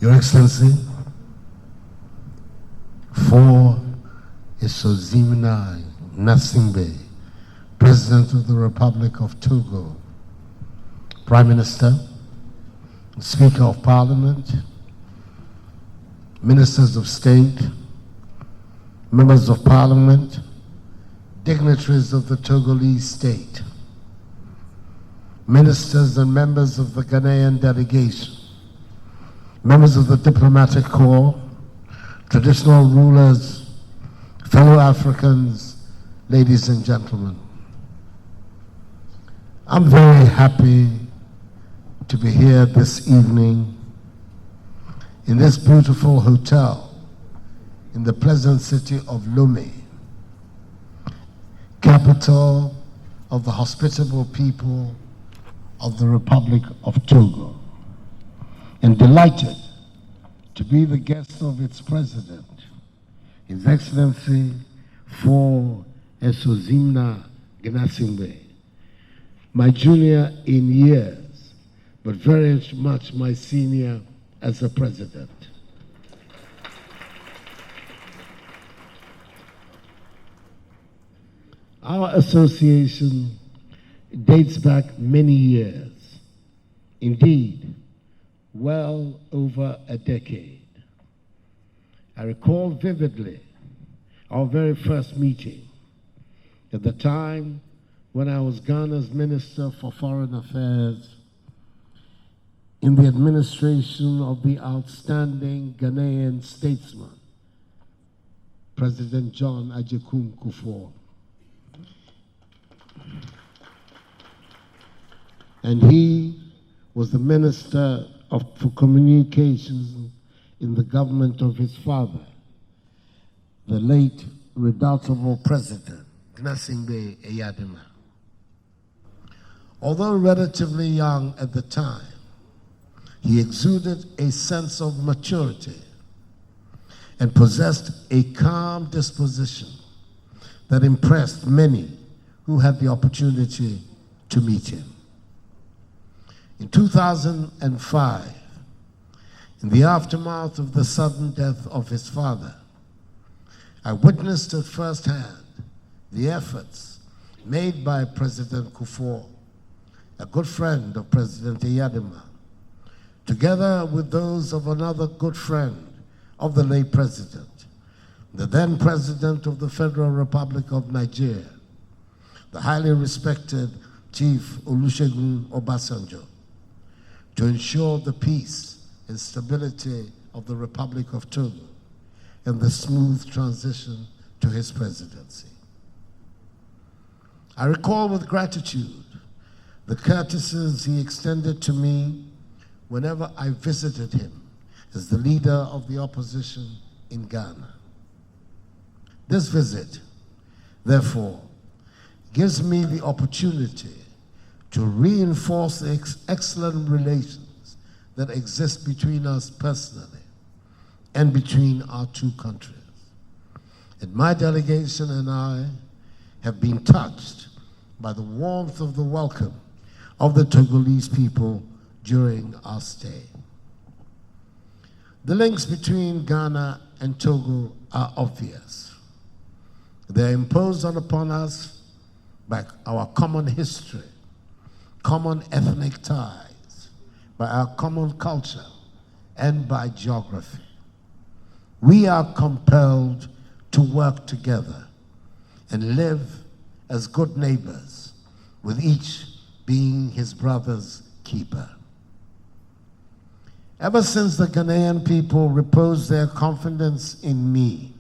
Your Excellency, for Isozimna Nasingbe, President of the Republic of Togo, Prime Minister, Speaker of Parliament, Ministers of State, Members of Parliament, dignitaries of the Togolese state, ministers and members of the Ghanaian delegation, members of the diplomatic corps, traditional rulers, fellow Africans, ladies and gentlemen. I'm very happy to be here this evening in this beautiful hotel in the pleasant city of Lomé, capital of the hospitable people of the Republic of Togo, and delighted to be the guest of its president, His Excellency for Esozimna Gnasingbe, my junior in years, but very much my senior as a president. Our association dates back many years, indeed, well over a decade. I recall vividly our very first meeting at the time when I was Ghana's Minister for Foreign Affairs in the administration of the outstanding Ghanaian statesman, President John Agyekum Kufuor. And he was the Minister for Communications in the government of his father, the late redoubtable President Gnasingbe Eyadema. Although relatively young at the time, he exuded a sense of maturity and possessed a calm disposition that impressed many who had the opportunity to meet him. In 2005, in the aftermath of the sudden death of his father, I witnessed at first hand the efforts made by President Kufuor, a good friend of President Eyadema, together with those of another good friend of the late president, the then President of the Federal Republic of Nigeria, the highly respected Chief Olusegun Obasanjo, to ensure the peace and stability of the Republic of Togo and the smooth transition to his presidency. I recall with gratitude the courtesies he extended to me whenever I visited him as the leader of the opposition in Ghana. This visit, therefore, gives me the opportunity to reinforce the excellent relations that exist between us personally and between our two countries. And my delegation and I have been touched by the warmth of the welcome of the Togolese people during our stay. The links between Ghana and Togo are obvious. They are imposed upon us by our common history, common ethnic ties, by our common culture, and by geography. We are compelled to work together and live as good neighbors, with each being his brother's keeper. Ever since the Ghanaian people reposed their confidence in me,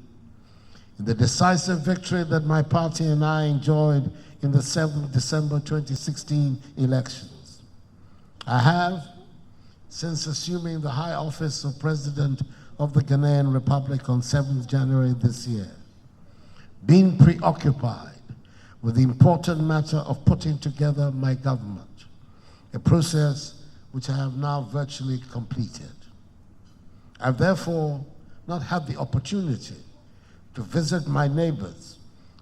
in the decisive victory that my party and I enjoyed in the 7th December 2016 elections, I have, since assuming the high office of President of the Ghanaian Republic on 7th January this year, been preoccupied with the important matter of putting together my government, a process which I have now virtually completed. I've therefore not had the opportunity to visit my neighbors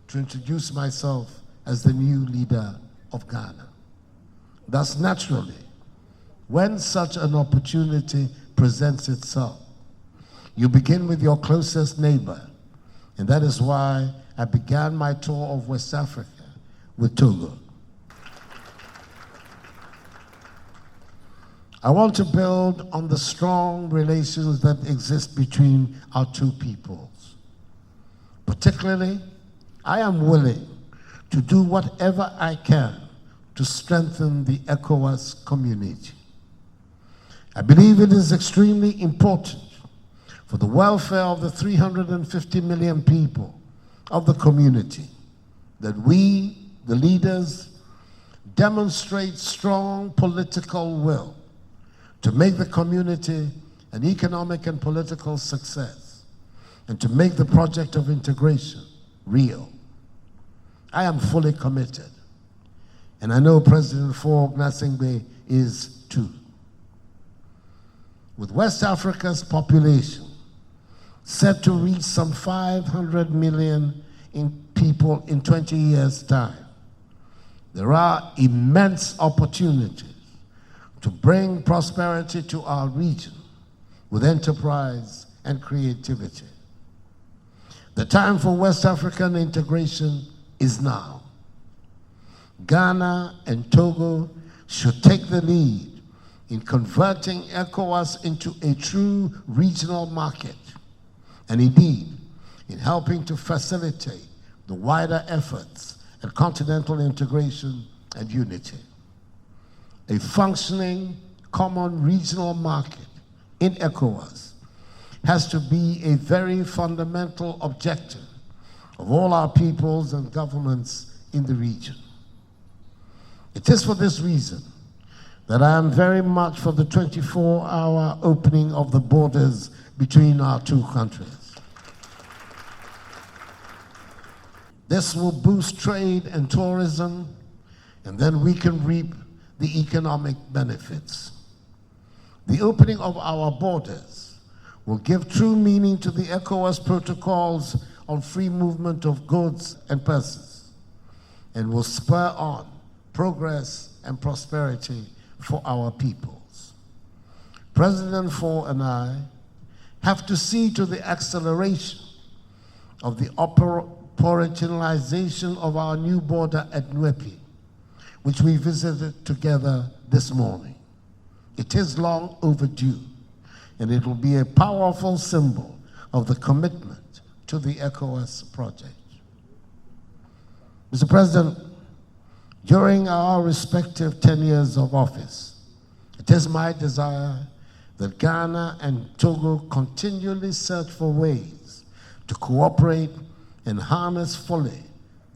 to introduce myself as the new leader of Ghana. Thus, naturally, when such an opportunity presents itself. You begin with your closest neighbor, and that is why I began my tour of West Africa with Togo. I want to build on the strong relations that exist between our two peoples. Particularly, I am willing to do whatever I can to strengthen the ECOWAS community. I believe it is extremely important for the welfare of the 350 million people of the community that we, the leaders, demonstrate strong political will to make the community an economic and political success and to make the project of integration real. I am fully committed, and I know President Faure Gnassingbé is too. With West Africa's population set to reach some 500 million people in 20 years' time, there are immense opportunities to bring prosperity to our region with enterprise and creativity. The time for West African integration is now. Ghana and Togo should take the lead in converting ECOWAS into a true regional market, and indeed, in helping to facilitate the wider efforts at continental integration and unity. A functioning common regional market in ECOWAS has to be a very fundamental objective of all our peoples and governments in the region. It is for this reason that I am very much for the 24-hour opening of the borders between our two countries. This will boost trade and tourism, and then we can reap the economic benefits. The opening of our borders will give true meaning to the ECOWAS protocols on free movement of goods and persons, and will spur on progress and prosperity for our peoples. President Faure and I have to see to the acceleration of the operationalization of our new border at Nwepi, which we visited together this morning. It is long overdue, and it will be a powerful symbol of the commitment to the ECOWAS project. Mr. President, during our respective tenures of office, it is my desire that Ghana and Togo continually search for ways to cooperate and harness fully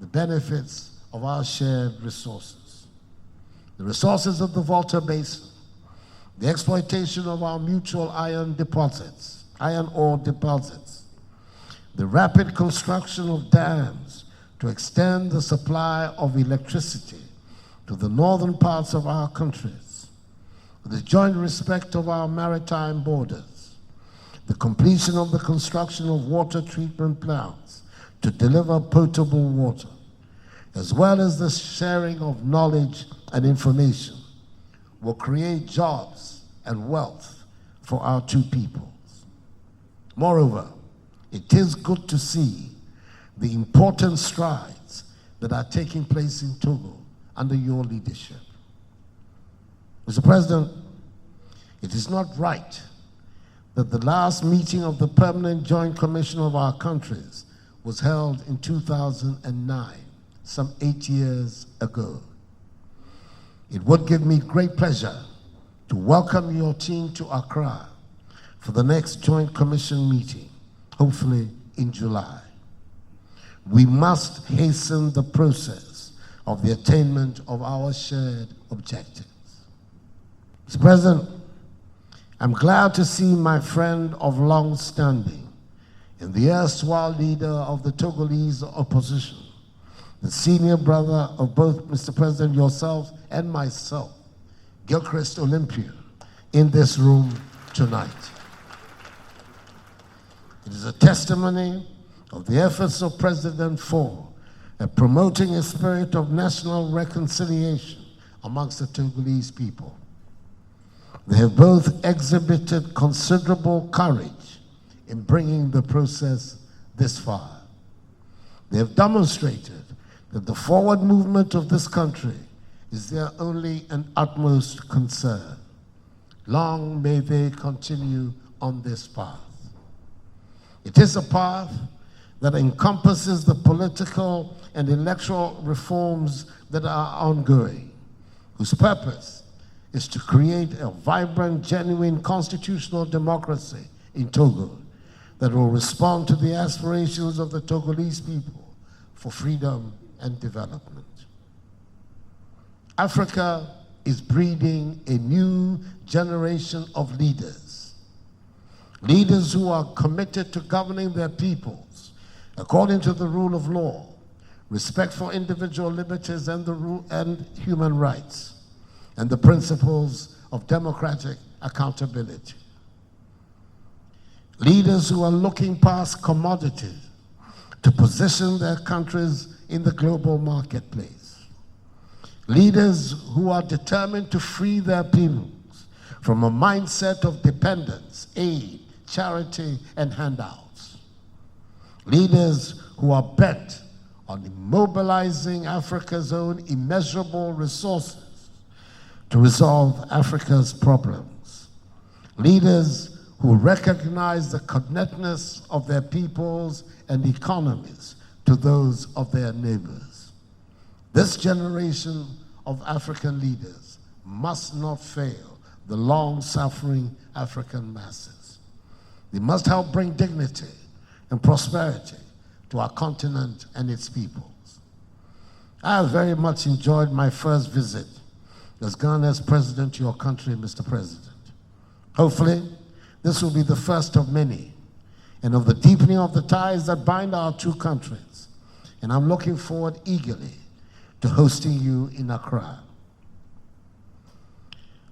the benefits of our shared resources. The resources of the Volta Basin, the exploitation of our mutual iron ore deposits, the rapid construction of dams to extend the supply of electricity to the northern parts of our countries, the joint respect of our maritime borders, the completion of the construction of water treatment plants to deliver potable water, as well as the sharing of knowledge and information, will create jobs and wealth for our two peoples. Moreover, it is good to see the important strides that are taking place in Togo under your leadership. Mr. President, it is not right that the last meeting of the Permanent Joint Commission of our countries was held in 2009, some 8 years ago. It would give me great pleasure to welcome your team to Accra for the next Joint Commission meeting, hopefully in July. We must hasten the process of the attainment of our shared objectives. Mr. President, I'm glad to see my friend of long standing and the erstwhile leader of the Togolese opposition, the senior brother of both Mr. President, yourself, and myself, Gilchrist Olympia, in this room tonight. It is a testimony of the efforts of President Faure at promoting a spirit of national reconciliation amongst the Togolese people. They have both exhibited considerable courage in bringing the process this far. They have demonstrated that the forward movement of this country is their only and utmost concern. Long may they continue on this path. It is a path that encompasses the political and electoral reforms that are ongoing, whose purpose is to create a vibrant, genuine constitutional democracy in Togo that will respond to the aspirations of the Togolese people for freedom and development. Africa is breeding a new generation of leaders. Leaders who are committed to governing their peoples according to the rule of law, respect for individual liberties and human rights, and the principles of democratic accountability. Leaders who are looking past commodities to position their countries in the global marketplace. Leaders who are determined to free their peoples from a mindset of dependence, aid, charity, and handouts. Leaders who are bent on mobilizing Africa's own immeasurable resources to resolve Africa's problems. Leaders who recognize the connectedness of their peoples and economies to those of their neighbors. This generation of African leaders must not fail the long-suffering African masses. They must help bring dignity and prosperity to our continent and its peoples. I have very much enjoyed my first visit as Ghana's president to your country, Mr. President. Hopefully, this will be the first of many and of the deepening of the ties that bind our two countries. And I'm looking forward eagerly to hosting you in Accra.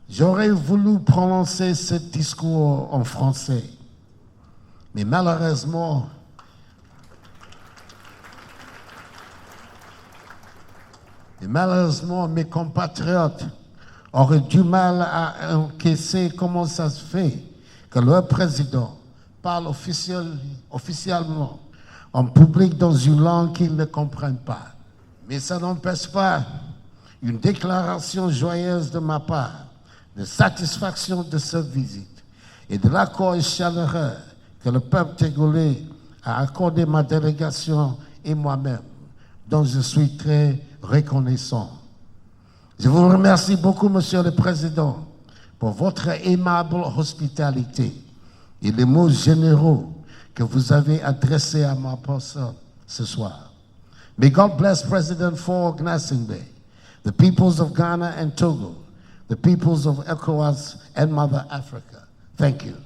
J'aurais voulu prononcer ce discours en français, mais malheureusement, mes compatriotes auraient du mal à encaisser comment ça se fait que leur président parle officiellement en public dans une langue qu'ils ne comprennent pas. Mais ça n'empêche pas une déclaration joyeuse de ma part, de satisfaction de cette visite et de l'accord chaleureux que le peuple togolais a accordé ma délégation et moi-même, dont je suis très reconnaissant. Je vous remercie beaucoup, Monsieur le Président, pour votre aimable hospitalité et les mots généreux que vous avez adressés à ma personne ce soir. May God bless President Faure Gnassingbé, the peoples of Ghana and Togo, the peoples of ECOWAS and Mother Africa. Thank you.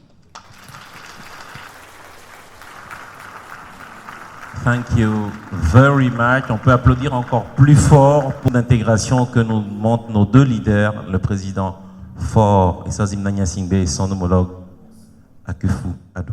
Thank you very much. On peut applaudir encore plus fort pour l'intégration que nous montrent nos deux leaders, le président Faure et Gnassingbé et son homologue Akufo-Addo.